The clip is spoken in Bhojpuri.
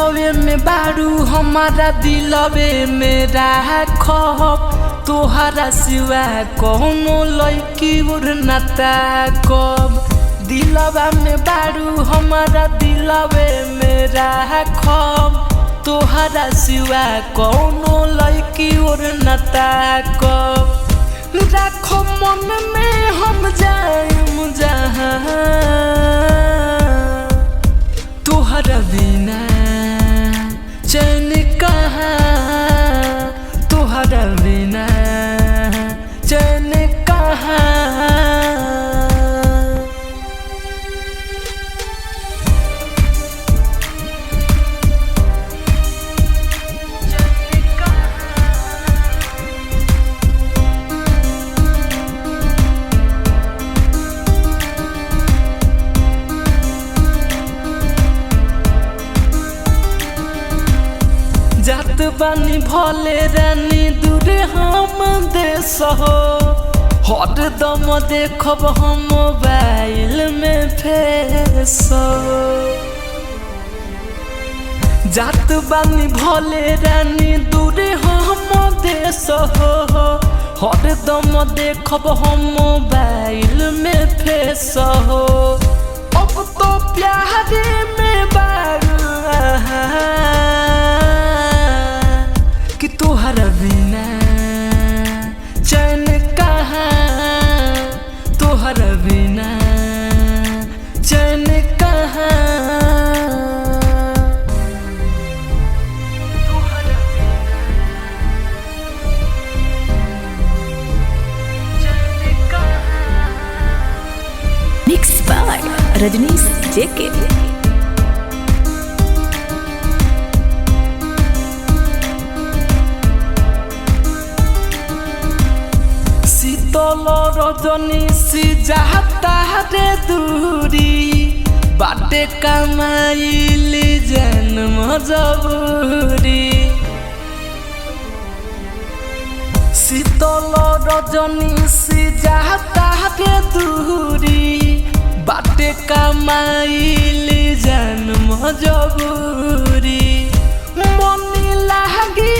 दिलवे में बारू हमारा दिलवे में राखब तोहरा सिवा कौनो लड़की उड़ना ताकब। दिलवा में बारू हमारा दिलवे में राखब तोहरा सिवा कौनो लड़की उड़ना ताकब। राखो मन में हम जाएम जहाँ तोहरा बिना चैन कहाँ, तोहरा बिना चैन कहाँ। जात बानी भले रानी दूरे हम देश हो हर दम देखब हम मोबाइल में फेस हो। जात बानी भले रानी दूरे हम देश हो हर दम देखब हम मोबाइल में फेस हो। अब तो प्यार में बारू कि तोहरा बिना चैन कहाँ, तोहरा बिना चैन कहाँ। Mixed by Rajnish JK। शीतल रजनी सी जाता रे दूरी बाटे कमाइली जन्म जबूरी। शीतल रजनी सी जाता रे दूरी बाटे कमाइली जन्म जबूरी। मन लागी